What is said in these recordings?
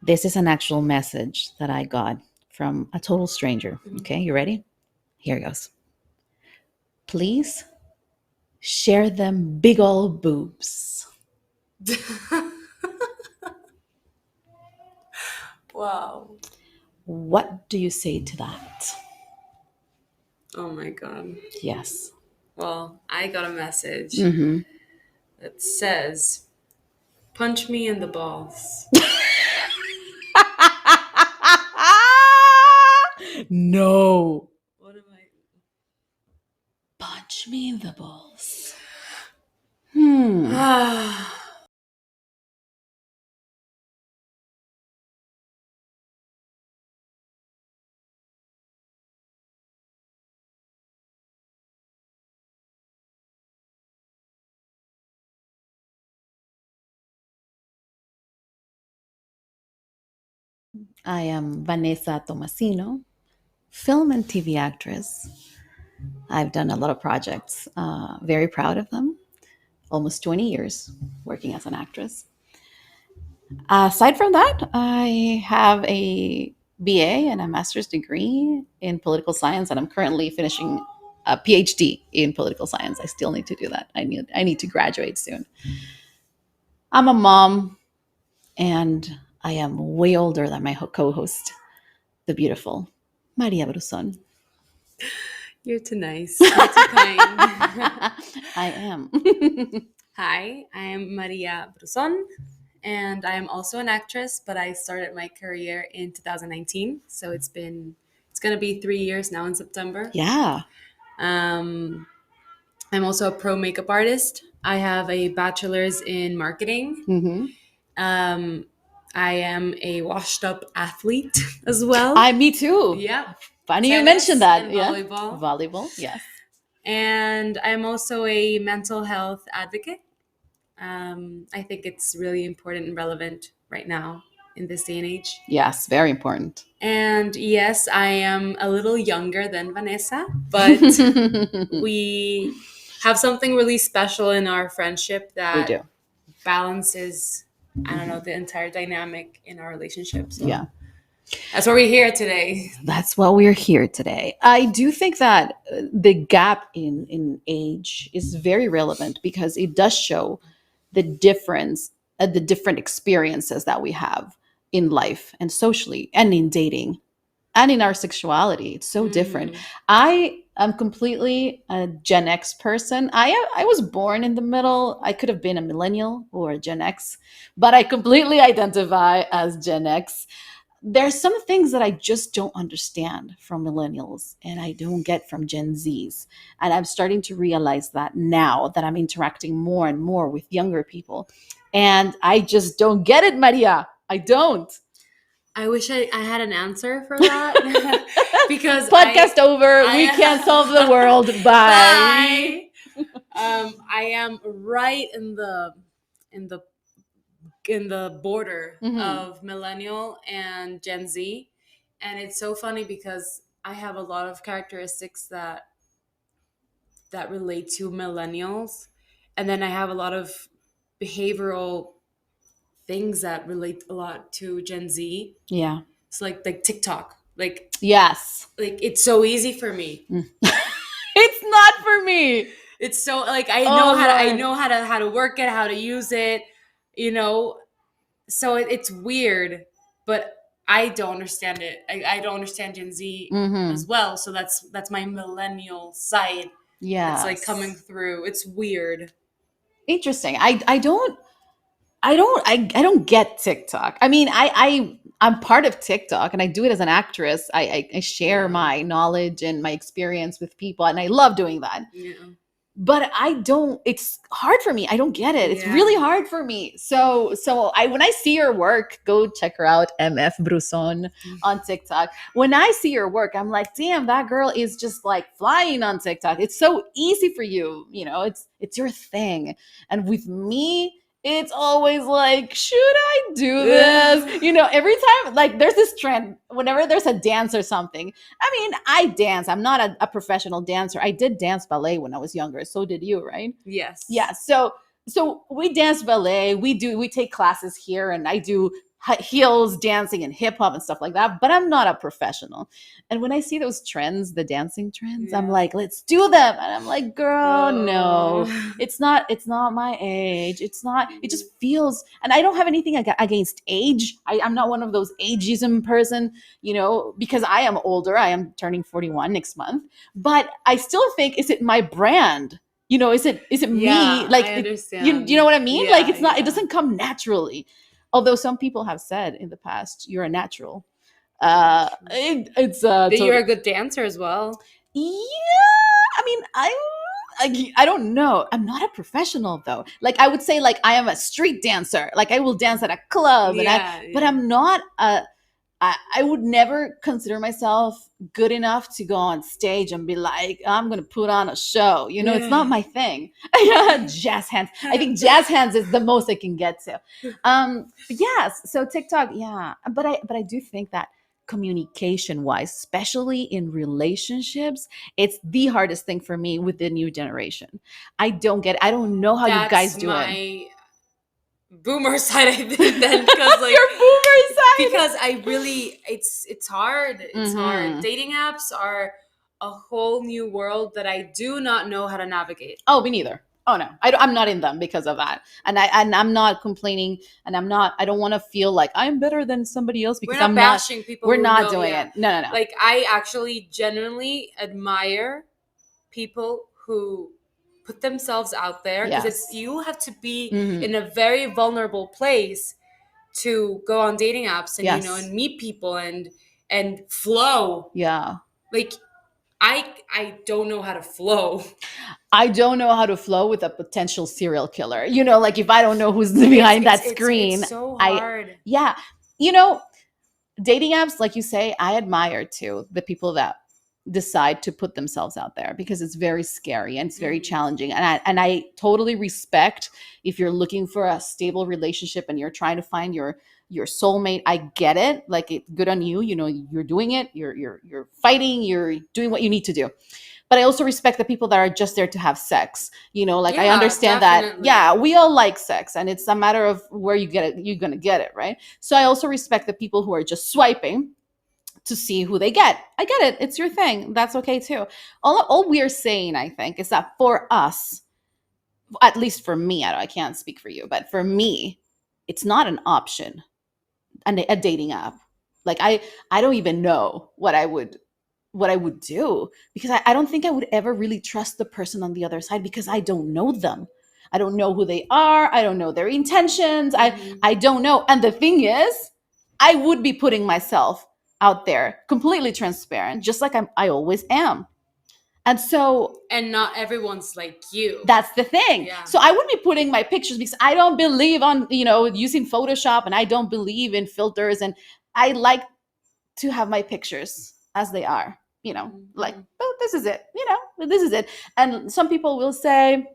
This is an actual message that I got from a total stranger. Okay, you ready? Here it goes. Please share them big old boobs. Wow. What do you say to that? Oh my God. Yes. Well, I got a message Mm-hmm. that says, punch me in the balls. No. What am I? Punch me in the balls. Hmm. I am Vanesa Tomasino, film and TV actress. I've done a lot of projects, very proud of them. Almost 20 years working as an actress. Aside from that, I have a BA and a master's degree in political science, and I'm currently finishing a PhD in political science. I still need to do that. I need to graduate soon. I'm a mom, and I am way older than my co-host, the beautiful Maria Bruzon. You're too nice. You're too kind. I am. Hi, I am Maria Bruzon, and I am also an actress, but I started my career in 2019. So it's going to be 3 years now in September. Yeah. Um, I'm also a pro makeup artist. I have a bachelor's in marketing. Mm-hmm. Um, I am a washed up athlete as well. Me too. Yeah. Funny you mentioned Tennis that. and Yeah. volleyball. Volleyball. Yes. And I'm also a mental health advocate. I think it's really important and relevant right now in this day and age. Yes. Very important. And yes, I am a little younger than Vanessa, but we have something really special in our friendship We that do. balances, I don't know, the entire dynamic in our relationship. So Yeah. that's why we're here today. That's why we're here today. I do think that the gap in age is very relevant because it does show the difference, the different experiences that we have in life and socially and in dating and in our sexuality. It's so different. I am completely a Gen X person. I was born in the middle. I could have been a millennial or a Gen X, but I completely identify as Gen X. There's some things that I just don't understand from millennials and I don't get from Gen Zs. And I'm starting to realize that now that I'm interacting more and more with younger people. And I just don't get it, Maria. I don't. I wish I had an answer for that because Podcast over. We can't solve the world. Bye. Bye. I am right in the in the border of millennial and Gen Z, and it's so funny because I have a lot of characteristics that relate to millennials, and then I have a lot of behavioral things that relate a lot to Gen Z. Yeah. It's like TikTok. Yes. Like it's so easy for me. It's not for me. It's so like I know how to work it, how to use it, you know. So it's weird, but I don't understand it. I don't understand Gen Z as well. So that's my millennial side. Yeah. It's like coming through. It's weird. Interesting. I don't get TikTok. I mean, I'm part of TikTok and I do it as an actress. I share my knowledge and my experience with people and I love doing that. Yeah. But I don't, it's hard for me. I don't get it. It's Yeah. really hard for me. So when I see your work, go check her out, MF Bruzon on TikTok. When I see your work, I'm like, damn, that girl is just like flying on TikTok. It's so easy for you. You know, it's your thing. And with me, it's always like, should I do this? You know, every time, like, there's this trend whenever there's a dance or something. I mean, I dance. I'm not a professional dancer. I did dance ballet when I was younger. So did you, right? Yes. Yeah. So we dance ballet. We take classes here, and I do heels dancing and hip hop and stuff like that, but I'm not a professional. And when I see those trends, the dancing trends, I'm Yeah. like, let's do them. And I'm like, girl, no, Oh. it's not my age. It's not, it just feels, and I don't have anything against age. I'm not one of those ageism person, you know, because I am older. I am turning 41 next month, but I still think, is it my brand? You know, is it me? Yeah, Like, I you know understand. what I mean? Like, Yeah, it's not, it yeah. doesn't come naturally. Although some people have said in the past, you're a natural. Yeah, true. It's That you're total. a good dancer as well. Yeah, I mean, I don't know. I'm not a professional though. Like, I would say, like, I am a street dancer. Like, I will dance at a club, Yeah, but yeah. I'm not a. I would never consider myself good enough to go on stage and be like, I'm going to put on a show. You know, it's not my thing. Jazz hands. I think jazz hands is the most I can get to. Yes. So TikTok, yeah. But I do think that communication wise, especially in relationships, it's the hardest thing for me with the new generation. I don't get it. I don't know how you guys That's do it. my boomer side, I think, then, because like, Your boomer side. because I really, it's hard. It's hard. Mm-hmm. Dating apps are a whole new world that I do not know how to navigate. Oh, me neither. Oh no, I'm not in them because of that, and I'm not complaining, and I don't want to feel like I'm better than somebody else We're because not I'm not. bashing people We're who not know. doing Yeah, it. No, no, no. like I actually genuinely admire people who put themselves out there, because it's, Yes. you have to be Hmm. in a very vulnerable place to go on dating apps and, Yes. and meet people and flow. Yeah. Like, I don't know how to flow. I don't know how to flow with a potential serial killer. You know, like if I don't know who's It's behind it's that it's it's screen, so I hard. yeah. You know, dating apps, like you say, I admire too the people that decide to put themselves out there because it's very scary and it's very Mhm. challenging. And I totally respect if you're looking for a stable relationship and you're trying to find your soulmate. I get it. Like, it's good on you. You know, you're doing it. You're fighting. You're doing what you need to do. But I also respect the people that are just there to have sex. You know, like, I Yeah, understand that, definitely. yeah, we all like sex and it's a matter of where you get it, you're going to get it, right? So I also respect the people who are just swiping to see who they get. I get it. It's your thing. That's okay too. All we're saying, I think, is that for us, at least for me, I can't speak for you, but for me, it's not an option, a dating app. Like, I don't even know what I would do because I don't think I would ever really trust the person on the other side because I don't know them. I don't know who they are. I don't know their intentions. Hmm. I don't know. And the thing is, I would be putting myself out there completely transparent, just like I always am. And so And not everyone's like you. that's the thing. Yeah. So I would be putting my pictures because I don't believe on, using Photoshop, and I don't believe in filters, and I like to have my pictures as they are, like, Mhm. oh, this is it, this is it. And some people will say,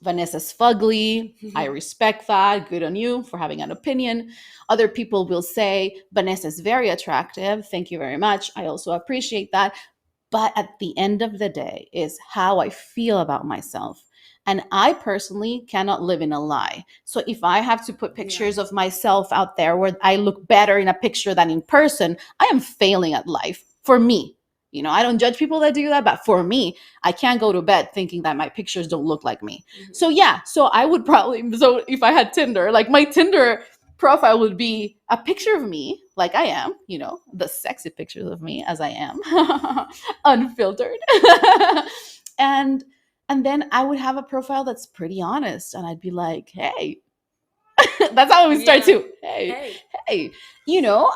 Vanesa's fugly. I respect that. Good on you for having an opinion. Other people will say, Vanessa's very attractive. Thank you very much. I also appreciate that. But at the end of the day, is how I feel about myself. And I personally cannot live in a lie. So if I have to put Yeah. pictures of myself out there where I look better in a picture than in person, I am failing at life for me. I don't judge people that do that, but for me, I can't go to bed thinking that my pictures don't look like me. Mhm. So yeah, so I would probably, so if I had Tinder, like, my Tinder profile would be a picture of me like I am, the sexy pictures of me as I am, unfiltered. and and then I would have a profile that's pretty honest, and I'd be like, hey, that's how we start Yeah. too. Hey, Hey. hey,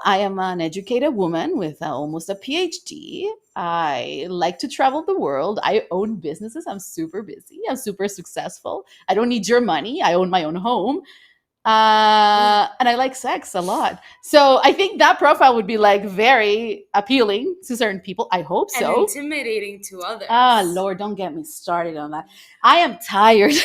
I am an educated woman with almost a PhD. I like to travel the world. I own businesses. I'm super busy. I'm super successful. I don't need your money. I own my own home. And I like sex a lot. So I think that profile would be like very appealing to certain people. I hope And so. intimidating to Ah, others. Lord, don't get me started on that. I am tired. Of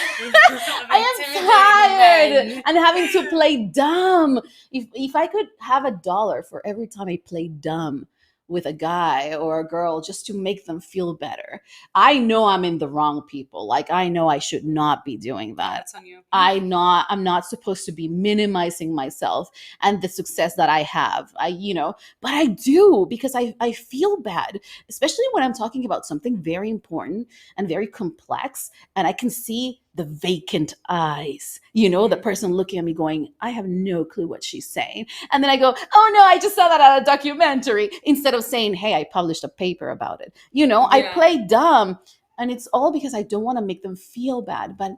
I am intimidating tired men. and having to play dumb. If I could have $1 for every time I play dumb, with a guy or a girl just to make them feel better. I know I'm in the wrong people. Like, I know I should not be doing Yeah, that. that's on you. I'm not supposed to be minimizing myself and the success that I have. But I do, because I feel bad, especially when I'm talking about something very important and very complex, and I can see the vacant eyes, the person looking at me going, I have no clue what she's saying. And then I go, oh no, I just saw that on a documentary, instead of saying, hey, I published a paper about it. I Yeah. play dumb. And it's all because I don't want to make them feel bad. But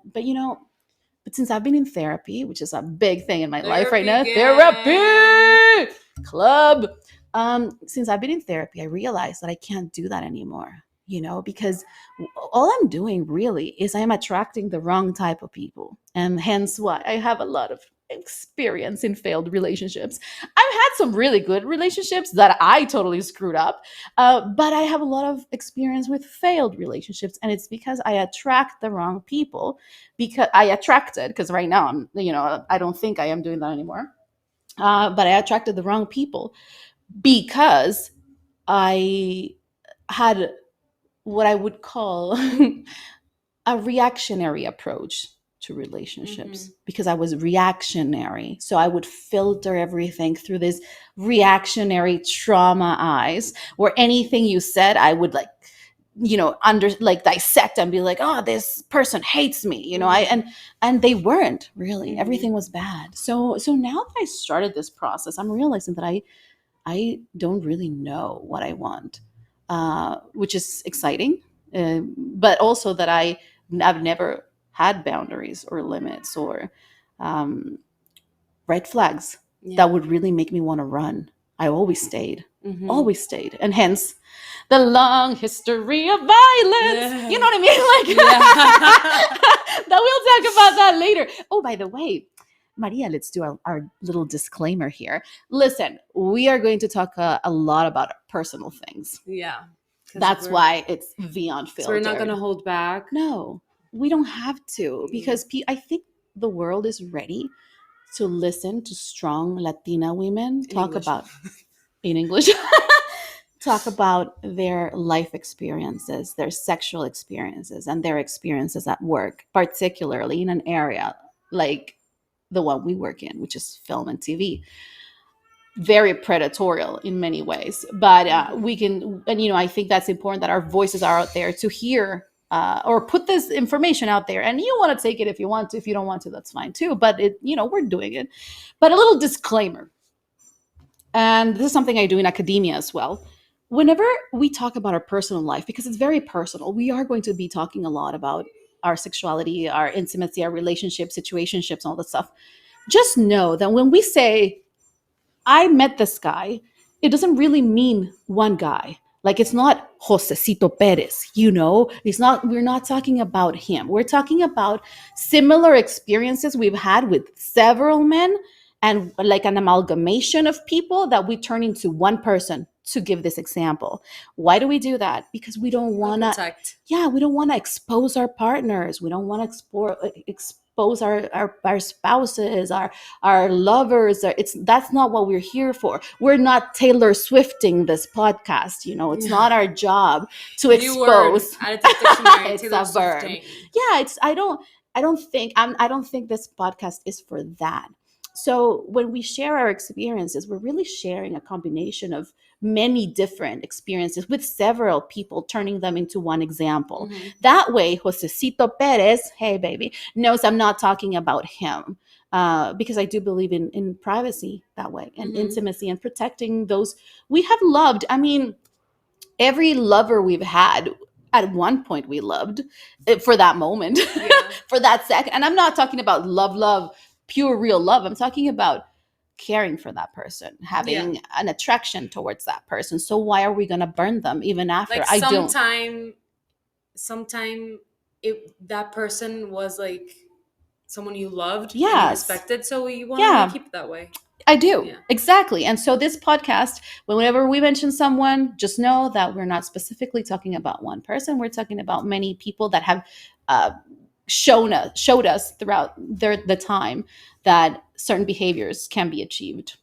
since I've been in therapy, which is a big thing in my life right now, therapy club. Since I've been in therapy, I realized that I can't do that anymore. Because all I'm doing really is I'm attracting the wrong type of people, and hence why I have a lot of experience in failed relationships. I've had some really good relationships that I totally screwed up, but I have a lot of experience with failed relationships, and it's because I attract the wrong people. Because I attracted, because right now I don't think I am doing that anymore. But I attracted the wrong people because I had what I would call a reactionary approach to relationships, because I was reactionary. So I would filter everything through this reactionary trauma eyes, where anything you said, I would under dissect and be like, oh, this person hates me, and they weren't really. Everything was bad. So now that I started this process, I'm realizing that I don't really know what I want, which is exciting, but also that I've never had boundaries or limits or um, red flags that would really make me want to run. I always stayed, and hence the long history of violence. You know what I mean? Like, that we'll talk about that later. Oh, by the way, Maria, let's do our little disclaimer here. Listen, we are going to talk a lot about personal things. Yeah. That's why it's the Unfiltered. So we're not going to hold back. No, we don't have to, because I think the world is ready to listen to strong Latina women talk about, in English, talk about their life experiences, their sexual experiences, and their experiences at work, particularly in an area like the one we work in, which is film and TV. Very predatorial in many ways, but we can, and I think that's important, that our voices are out there to hear, or put this information out there. And you want to take it if you want to. If you don't want to, that's fine too. But we're doing it. But a little disclaimer, and this is something I do in academia as well. Whenever we talk about our personal life, because it's very personal, we are going to be talking a lot about our sexuality, our intimacy, our relationships, situationships, and all that stuff. Just know that when we say, I met this guy, it doesn't really mean one guy. Like, it's not Josecito Perez, It's not, we're not talking about him. We're talking about similar experiences we've had with several men, and like an amalgamation of people that we turn into one person, to give this example. Why do we do that? Because we don't want to, we don't want to expose our partners. We don't want to expose our spouses, our lovers. That's not what we're here for. We're not Taylor Swifting this podcast. It's not our job to expose. It's a verb. Yeah, I don't think this podcast is for that. So when we share our experiences, we're really sharing a combination of many different experiences with several people, turning them into one example. That way, Josecito Perez, hey baby, knows I'm not talking about him, because I do believe in privacy that way, and intimacy, and protecting those we have loved. I mean, every lover we've had, at one point we loved it for that moment, for that second. And I'm not talking about love, pure real love. I'm talking about caring for that person, having an attraction towards that person. So why are we going to burn them even after? Like, sometime that person was like someone you loved and you respected, so you want to keep it that way. I do. Exactly. And so this podcast, whenever we mention someone, just know that we're not specifically talking about one person. We're talking about many people that have showed us throughout the time that certain behaviors can be achieved,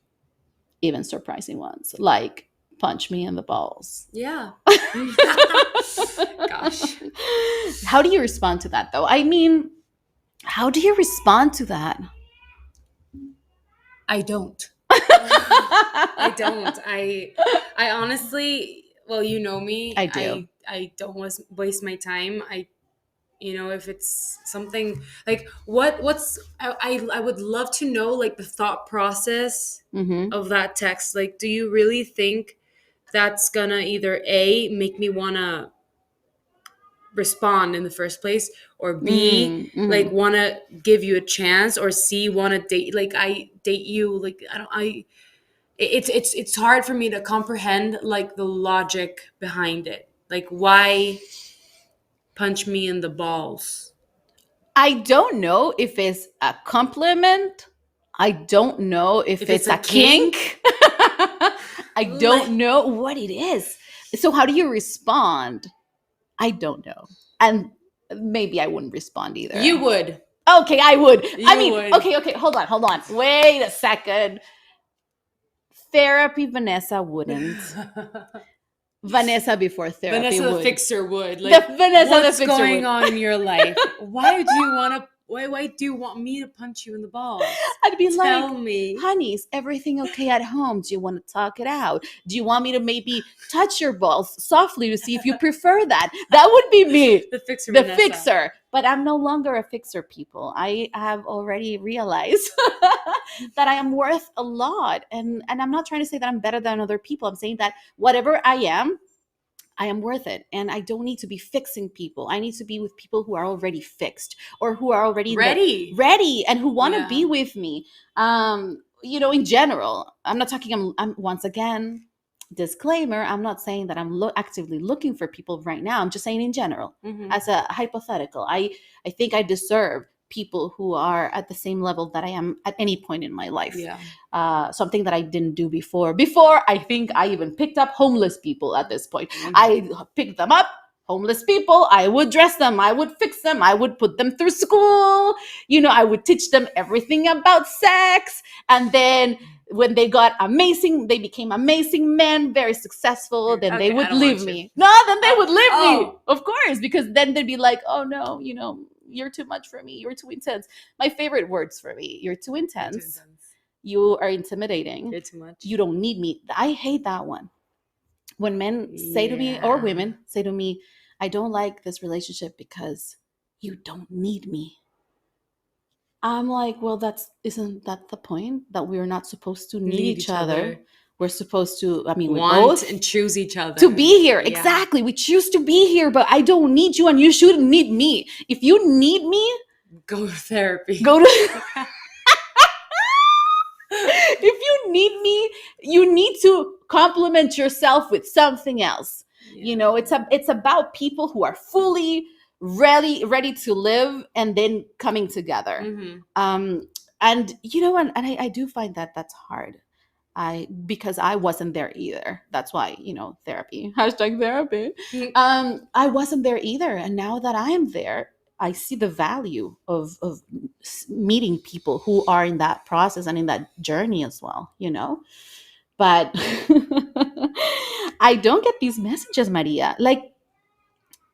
even surprising ones, like punch me in the balls. Yeah. Gosh. How do you respond to that, though? I mean, how do you respond to that? I don't. I don't. I honestly, well, you know me. I do. I don't waste my time. If it's something like what's I would love to know like the thought process Mm-hmm. of that text. Like, do you really think that's gonna either A, make me wanna respond in the first place, or B, like Mm-hmm. want to give you a chance, or C, want to date, like I date you, like I don't I it's hard for me to comprehend like the logic behind it, like why punch me in the balls. I don't know if it's a compliment. I don't know if If it's it's a a kink, kink. I like, don't know what it is. So, how do you respond? I don't know. And maybe I wouldn't respond either. you would. Okay, I would. I You mean, would. okay, hold on, hold on. Wait a second. Therapy, Vanessa wouldn't. Vanessa before therapy Vanessa the would. fixer would. The Like, Vanessa the what's fixer going would. on in your life? Why do you want me to punch you in the balls? I'd be like, Tell me. honey, is everything okay at home? Do you want to talk it out? Do you want me to maybe touch your balls softly to see if you prefer that? That would be me, The fixer, the Vanessa. fixer. But I'm no longer a fixer, people. I have already realized that I am worth a lot. And I'm not trying to say that I'm better than other people. I'm saying that whatever I am worth it. And I don't need to be fixing people. I need to be with people who are already fixed or who are already ready and who want to be with me. In general, I'm not talking, I'm once again, disclaimer, I'm not saying that I'm actively looking for people right now. I'm just saying in general, as a hypothetical. I think I deserve people who are at the same level that I am at any point in my life. Yeah. Something that I didn't do before. Before, I think I even picked up homeless people at this point. I picked them up, homeless people. I would dress them. I would fix them. I would put them through school. I would teach them everything about sex. And then when they became amazing men, very successful, then they would leave me. No, then they would leave me. Of course, because then they'd be like, oh no, you're too much for me. You're too intense. My favorite words for me, you're too intense. You are intimidating. You're too much. You don't need me. I hate that one. When men say to me, or women say to me, I don't like this relationship because you don't need me. I'm like, well, isn't that the point? That we're not supposed to need each other. We're supposed to, we want both and choose each other to be here. Yeah. Exactly. We choose to be here, but I don't need you and you shouldn't need me. If you need me, go to therapy. Go to if you need me, you need to complement yourself with something else. Yeah. It's about people who are fully ready to live and then coming together. And I do find that that's hard. Because I wasn't there either. That's why, therapy, #therapy. I wasn't there either. And now that I am there, I see the value of meeting people who are in that process and in that journey as well, But I don't get these messages, Maria. Like,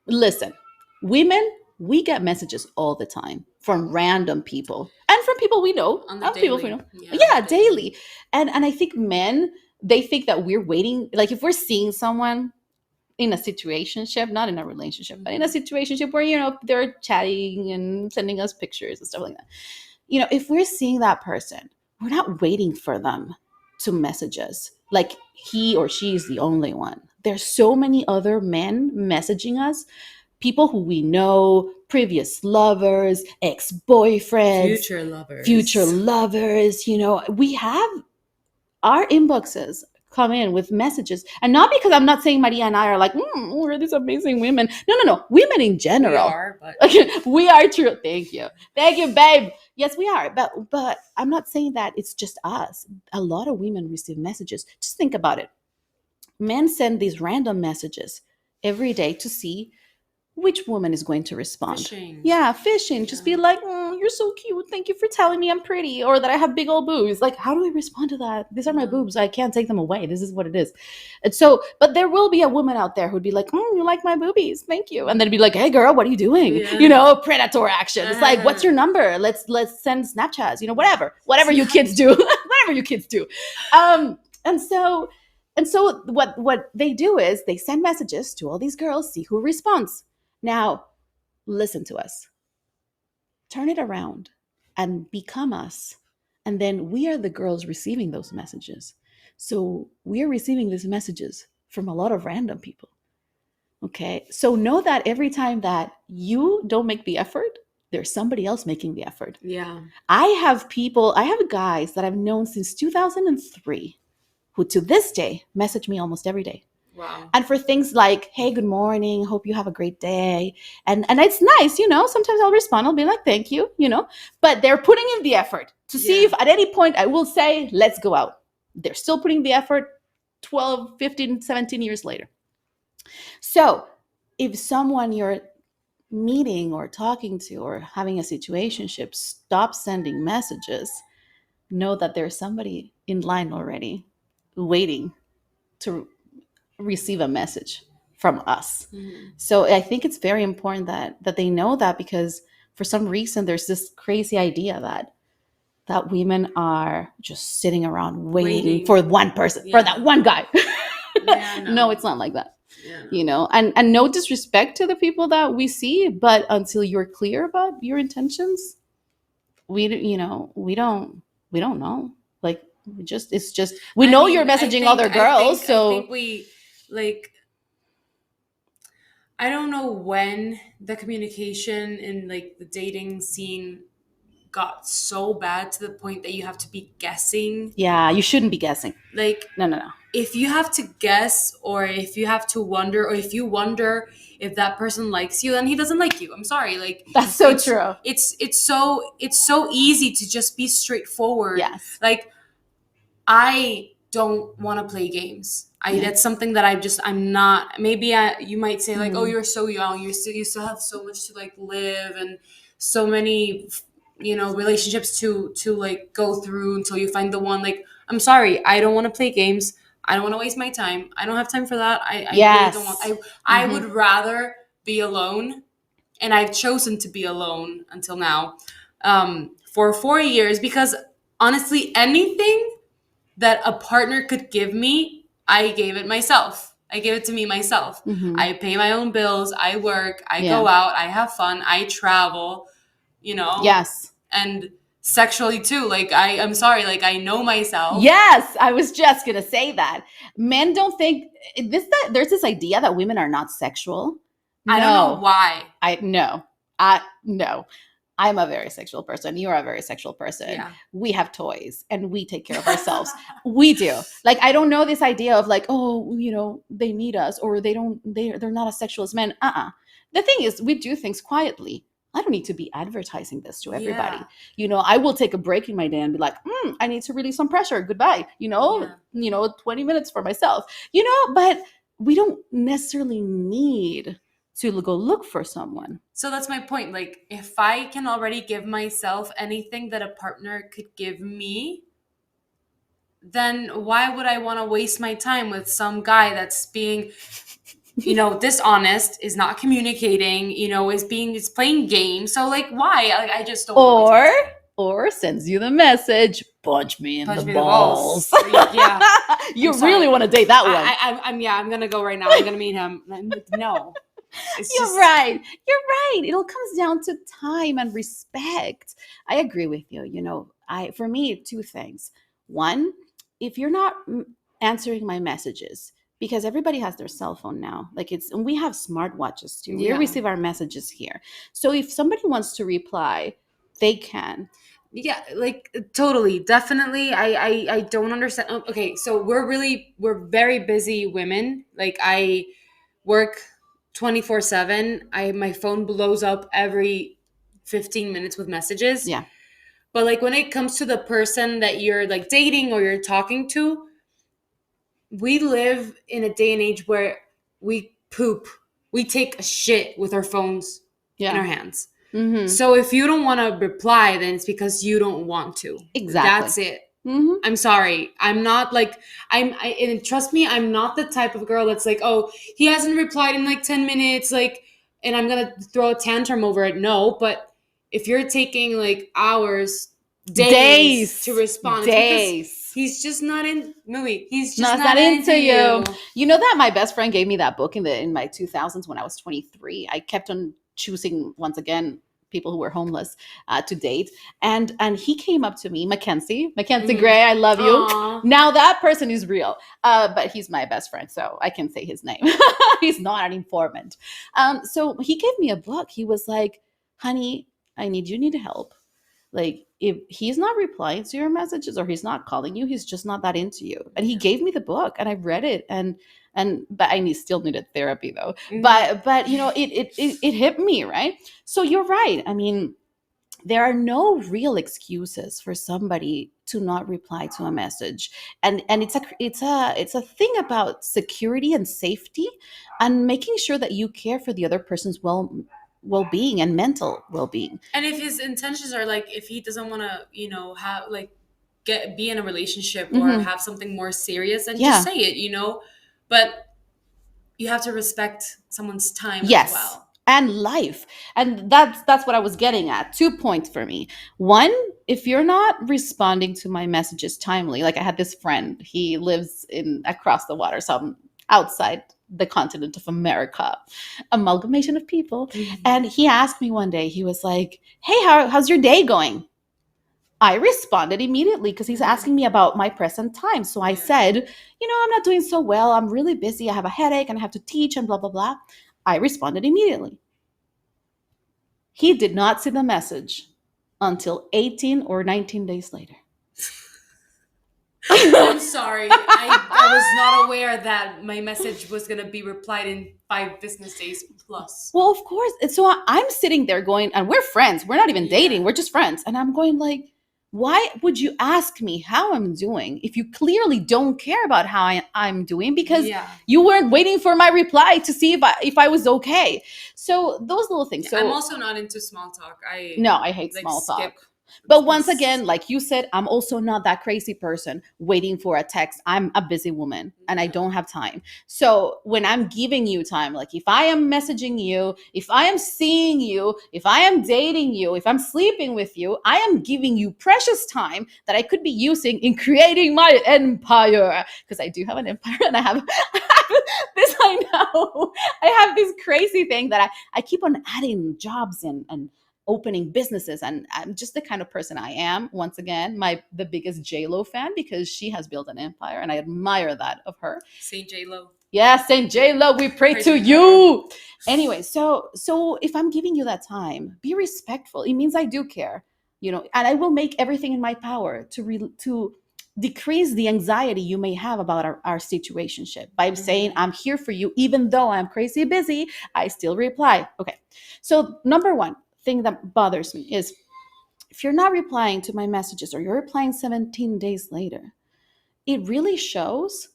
listen, women, we get messages all the time from random people and from people we know. People we know. Yeah, daily. And I think men, they think that we're waiting. Like, if we're seeing someone in a situationship, not in a relationship, but in a situationship where, they're chatting and sending us pictures and stuff like that. If we're seeing that person, we're not waiting for them to message us like he or she is the only one. There's so many other men messaging us, people who we know, previous lovers, ex-boyfriends, future lovers. We have our inboxes come in with messages, and not because I'm not saying Maria and I are like, we're these amazing women. No. Women in general. We are, but we are true. Thank you, babe. Yes, we are. But I'm not saying that it's just us. A lot of women receive messages. Just think about it. Men send these random messages every day to see which woman is going to respond. Fishing. Yeah, fishing. Yeah. Just be like, you're so cute. Thank you for telling me I'm pretty or that I have big old boobs. Like, how do I respond to that? These are my boobs. I can't take them away. This is what it is. And so, but there will be a woman out there who'd be like, you like my boobies. Thank you. And then be like, hey girl, what are you doing? Yeah. Predator action. It's like, what's your number? Let's send Snapchats, whatever you kids do, whatever you kids do. And so what they do is they send messages to all these girls, see who responds. Now, listen to us. Turn it around and become us. And then we are the girls receiving those messages. So we are receiving these messages from a lot of random people. Okay. So know that every time that you don't make the effort, there's somebody else making the effort. Yeah. I have guys that I've known since 2003 who to this day message me almost every day. Wow. And for things like, hey, good morning, hope you have a great day. And it's nice, sometimes I'll respond, I'll be like, thank you, but they're putting in the effort to see if at any point I will say, let's go out. They're still putting the effort 12, 15, 17 years later. So if someone you're meeting or talking to or having a situationship stops sending messages, know that there's somebody in line already waiting to receive a message from us. Mm-hmm. So I think it's very important that they know that, because for some reason there's this crazy idea that women are just sitting around waiting for one person, for that one guy. No, it's not like that. And no disrespect to the people that we see, but until you're clear about your intentions, we don't know. Like, we know you're messaging other girls. So I think we, like, I don't know when the communication in like the dating scene got so bad to the point that you have to be guessing. Yeah, you shouldn't be guessing. Like, no. If you have to guess, or if you have to wonder, or if you wonder if that person likes you, then he doesn't like you. I'm sorry. Like, that's so true. It's so easy to just be straightforward. Yes. Like, I don't want to play games. That's something that I'm not. Maybe you might say like, oh, you're so young. You still have so much to like live, and so many, relationships to like go through until you find the one. Like, I'm sorry, I don't want to play games. I don't want to waste my time. I don't have time for that. I really don't want. I would rather be alone, and I've chosen to be alone until now, for 4 years, because honestly, anything that a partner could give me, I gave it myself. I gave it to me myself. Mm-hmm. I pay my own bills. I work. I go out. I have fun. I travel, Yes. And sexually too. Like, I'm sorry. Like, I know myself. Yes. I was just going to say that. Men don't think there's this idea that women are not sexual. I don't know why. No. I'm a very sexual person. You're a very sexual person. Yeah. We have toys and we take care of ourselves. We do. Like, I don't know this idea of like, oh, they need us, or they're not as sexual as men. The thing is, we do things quietly. I don't need to be advertising this to everybody. Yeah. I will take a break in my day and be like, I need to release some pressure. Goodbye. 20 minutes for myself, but we don't necessarily need to go look for someone. So that's my point. Like, if I can already give myself anything that a partner could give me, then why would I want to waste my time with some guy that's being, dishonest, is not communicating, is playing games. So like, why? Like, I just don't. Or sends you the message, punch me in the balls. Yeah. You really want to date that one. I'm going to go right now. I'm going to meet him. No. You're right. It all comes down to time and respect. I agree with you. For me, two things. One, if you're not answering my messages, because everybody has their cell phone now, and we have smartwatches too. Yeah. We receive our messages here. So if somebody wants to reply, they can. Yeah, like, totally, definitely. I don't understand. Okay, so we're very busy women. Like, I work 24/7. My phone blows up every 15 minutes with messages. Yeah. But like, when it comes to the person that you're like dating or you're talking to, we live in a day and age where we take a shit with our phones in our hands. Mm-hmm. So if you don't want to reply, then it's because you don't want to. Exactly. That's it. Mm-hmm. I'm sorry. I'm not like and trust me, I'm not the type of girl that's like, oh, he hasn't replied in like 10 minutes, like, and I'm gonna throw a tantrum over it. No, but if you're taking like hours, days to Days. respond, it's because Days. he's just not in movie. He's No, just it's not not into into you. you. You know that my best friend gave me that book in my 2000s when I was 23. I kept on choosing once again people who were homeless to date, and he came up to me, Mackenzie Mm-hmm. Gray, I love you. Aw. Now that person is real, but he's my best friend, so I can say his name. He's not an informant. So he gave me a book. He was like, "Honey, you need help. Like, if he's not replying to your messages or he's not calling you, he's just not that into you." And he gave me the book and I read it, and but still needed therapy though. Mm-hmm. But you know, it hit me, right? So you're right. I mean, there are no real excuses for somebody to not reply to a message, and it's a thing about security and safety, and making sure that you care for the other person's well-being and mental well-being. And if his intentions are like, if he doesn't want to, have like be in a relationship or Hmm. have something more serious, then just Yeah. say it. But you have to respect someone's time as Yes. well. And life. And that's what I was getting at. 2 points for me. One, if you're not responding to my messages timely, like I had this friend, he lives in across the water, so I'm outside the continent of America, amalgamation of people. Mhm. And he asked me one day, he was like, "Hey, how's your day going?" I responded immediately because he's Mhm. asking me about my present time. So I Yeah. said, "I'm not doing so well. I'm really busy. I have a headache and I have to teach and blah, blah, blah." I responded immediately. He did not see the message until 18 or 19 days later. I'm sorry. I was not aware that my message was gonna be replied in 5 business days plus. Well, of course. And so I'm sitting there going, and we're friends. We're not even dating. Yeah. We're just friends. And I'm going like, why would you ask me how I'm doing if you clearly don't care about how I'm doing, because Yeah. you weren't waiting for my reply to see if I was okay. So those little things. Yeah, I'm So also not into small talk. I no, I hate like small skip talk. But once this. again, like you said, I'm also not that crazy person waiting for a text. I'm a busy woman and I Yeah. don't have time. So when I'm giving you time, like if I am messaging you, if I am seeing you, if I am dating you, if I'm sleeping with you, I am giving you precious time that I could be using in creating my empire. Because I do have an empire and I have, this, I know. I have this crazy thing that I keep on adding jobs and opening businesses, and I'm just the kind of person I am. Once again, the biggest J-Lo fan, because she has built an empire and I admire that of her. Saint J Lo. Yeah, Saint J-Lo, we pray to Praising her. you. Anyway, so if I'm giving you that time, be respectful. It means I do care, and I will make everything in my power to decrease the anxiety you may have about our situationship by saying Mhm. I'm here for you, even though I'm crazy busy. I still reply. Okay. So number one thing that bothers me is if you're not replying to my messages or you're replying 17 days later, it really shows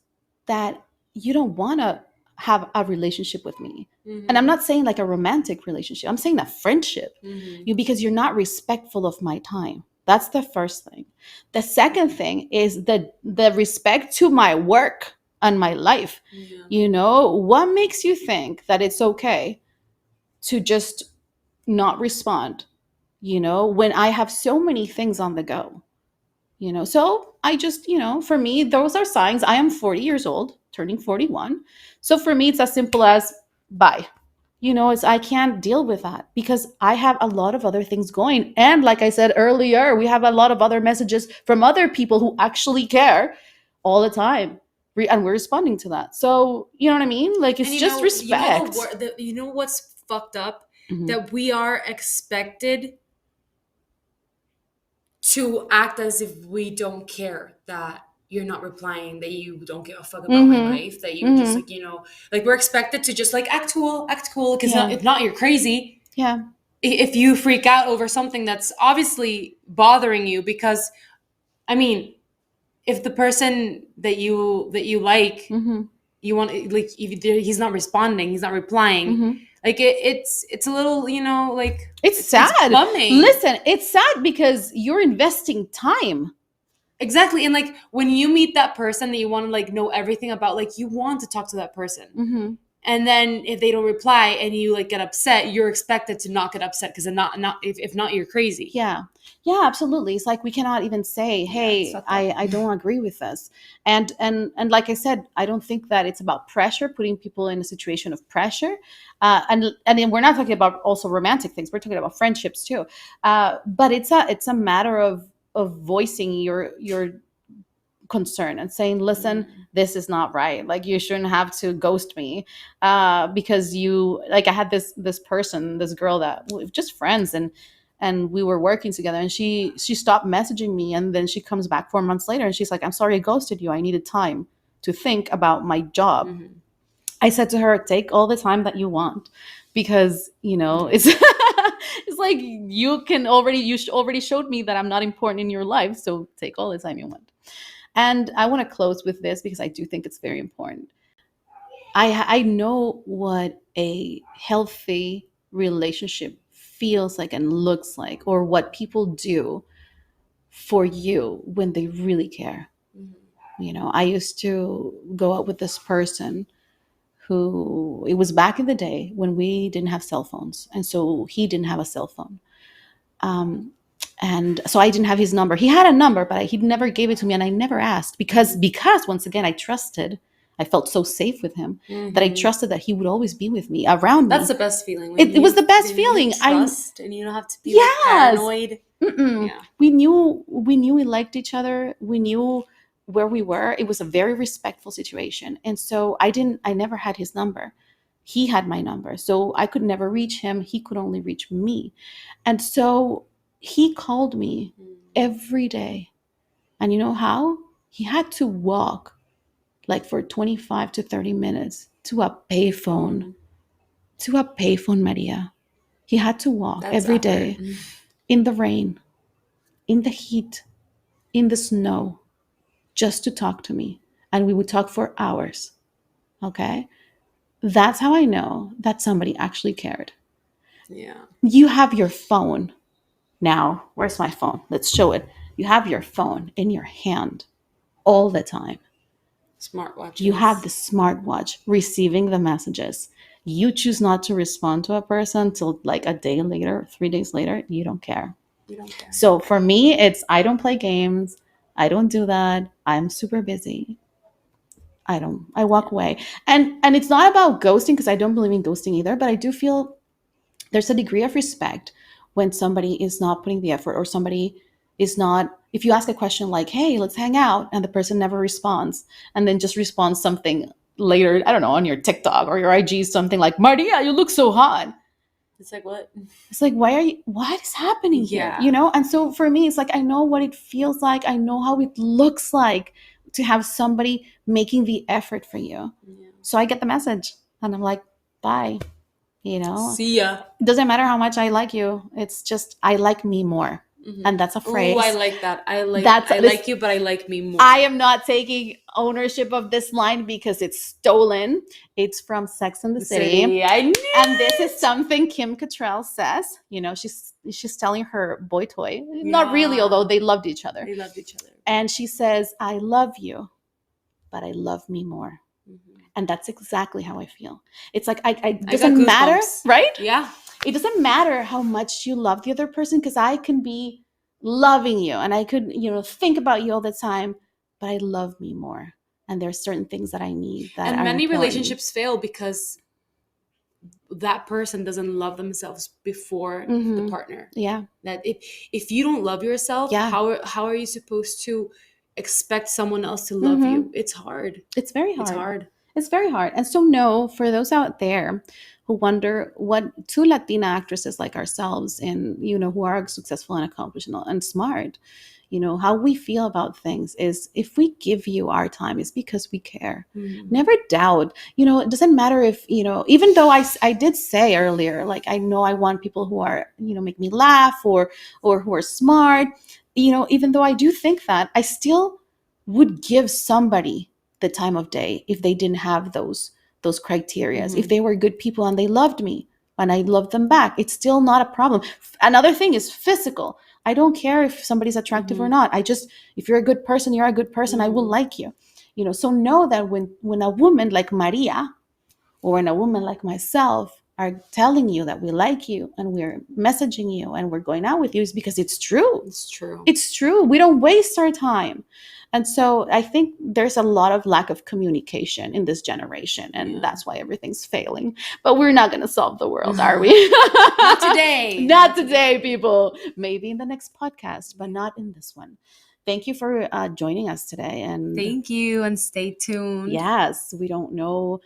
that you don't want to have a relationship with me. And I'm Mhm. not saying like a romantic relationship. I'm saying a friendship. Mhm. Because you're not respectful of my time. That's the first thing. The second thing is the respect to my work and my life. Yeah. What makes you think that it's okay to just not respond, when I have so many things on the go? So I just, for me, those are signs. I am 40 years old, turning 41. So for me, it's as simple as bye. It's I can't deal with that because I have a lot of other things going. And like I said earlier, we have a lot of other messages from other people who actually care all the time. And we're responding to that. So, you know what I mean? Like, And it's just respect. you know what's fucked up? Mhm. That we are expected to act as if we don't care that you're not replying, that you don't give a fuck about my Mhm. life, that you just Mhm. like, like we're expected to just like act cool, because Yeah. if not, you're crazy. Yeah. If you freak out over something that's obviously bothering you, because I mean, if the person that you like, Mhm. you want, like, if he's not responding, he's not replying, Mhm. Like it's a little, you know, like It's it's sad. bumming. Listen, it's sad because you're investing time. Exactly. And like when you meet that person that you want to like know everything about, like you want to talk to that person. Mm-hmm. And then if they don't reply and you like get upset, you're expected to not get upset because not if not you're crazy. Yeah. Yeah, absolutely. It's like we cannot even say, hey, I don't agree with this. And like I said, I don't think that it's about pressure, putting people in a situation of pressure. And then we're not talking about also romantic things. We're talking about friendships too. But it's a matter of voicing your concern and saying, listen, this is not right. Like, you shouldn't have to ghost me, because you, like, I had this person, this girl that we just friends, and we were working together, and she stopped messaging me, and then she comes back 4 months later and she's like, I'm sorry I ghosted you, I needed time to think about my job. Mm-hmm. I said to her, take all the time that you want, because it's it's like, you already showed me that I'm not important in your life, so take all the time you want. And I want to close with this because I do think it's very important. I know what a healthy relationship feels like and looks like, or what people do for you when they really care. I used to go out with this person who, it was back in the day when we didn't have cell phones. And so he didn't have a cell phone. Um, and so I didn't have his number. He had a number, but he never gave it to me, and I never asked, because once again, I felt so safe with him, that I trusted that he would always be with me, around me. That's the best feeling. It was the best when you feeling. trust and you don't have to be like Yes. paranoid. Mm-mm. Yeah. We knew we liked each other. We knew where we were. It was a very respectful situation. And so I never had his number. He had my number. So I could never reach him. He could only reach me. And so he called me every day. And you know how? He had to walk like for 25 to 30 minutes to a payphone. To a payphone, Maria. He had to walk That's every effort. day, in the rain, in the heat, in the snow, just to talk to me. And we would talk for hours. Okay? That's how I know that somebody actually cared. Yeah. You have your phone now. Where's my phone? Let's show it. You have your phone in your hand all the time. Smartwatches. You have the smartwatch receiving the messages. You choose not to respond to a person till like a day later, 3 days later. You don't care. You don't care. So for me, it's, I don't play games. I don't do that. I'm super busy. I walk away. And it's not about ghosting, because I don't believe in ghosting either, but I do feel there's a degree of respect when somebody is not putting the effort, or somebody is not, if you ask a question like, hey, let's hang out, and the person never responds, and then just responds something later, I don't know, on your TikTok or your IG, something like, Maria, you look so hot. It's like, what? It's like, what is happening here? Yeah. And so for me, it's like, I know what it feels like. I know how it looks like to have somebody making the effort for you. Yeah. So I get the message and I'm like, bye. See ya. It doesn't matter how much I like you. It's just, I like me more. And that's a phrase. Oh, I like that. I That's- like you, but I like me more. I am not taking ownership of this line because it's stolen. It's from Sex and the City. I knew And this is something Kim Cattrall says. She's telling her boy toy. Not really, although they loved each other. They loved each other. And she says, I love you, but I love me more. And that's exactly how I feel. It's like, it doesn't matter, right? Yeah. It doesn't matter how much you love the other person, because I can be loving you and I could, think about you all the time, but I love me more. And there's certain things that I need that And are many important. relationships fail because that person doesn't love themselves before the partner. Yeah. That if you don't love yourself, how are you supposed to expect someone else to love you? It's hard. It's very hard. It's hard. It's very hard. And so, no, for those out there who wonder what two Latina actresses like ourselves, and, who are successful and accomplished and smart, how we feel about things is, if we give you our time, it's because we care. Never doubt, it doesn't matter if, even though I did say earlier, like, I know I want people who are, make me laugh, or who are smart, even though I do think that, I still would give somebody the time of day if they didn't have those criterias. If they were good people and they loved me, and I love them back. It's still not a problem. Another thing is physical. I don't care if somebody's attractive or not. If you're a good person, you're a good person. I will like you. So know that when a woman like Maria or when a woman like myself are telling you that we like you and we're messaging you and we're going out with you, is because it's true. It's true. It's true. We don't waste our time. And so I think there's a lot of lack of communication in this generation, and that's why everything's failing. But we're not going to solve the world, are we? Not today. Not today, people. Maybe in the next podcast, but not in this one. Thank you for joining us today. And thank you, and stay tuned. Yes, we don't know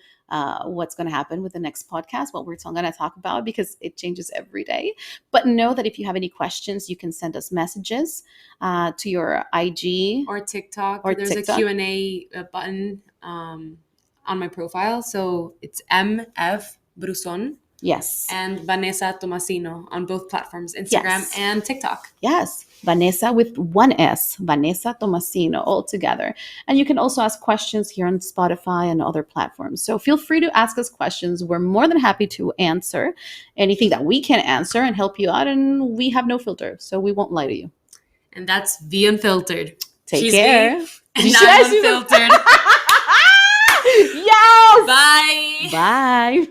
what's going to happen with the next podcast, what we're going to talk about, because it changes every day. But know that if you have any questions, you can send us messages to your IG or TikTok. Or there's TikTok. a Q&A button on my profile. So it's MF Bruzon. Yes. And Vanesa Tomasino on both platforms, Instagram and TikTok. Yes. Vanesa with one S, Vanesa Tomasino, all together. And you can also ask questions here on Spotify and other platforms. So feel free to ask us questions. We're more than happy to answer anything that we can answer and help you out. And we have no filter, so we won't lie to you. And that's the Unfiltered. Take care. Me, and I'm Unfiltered. Yes. Bye. Bye.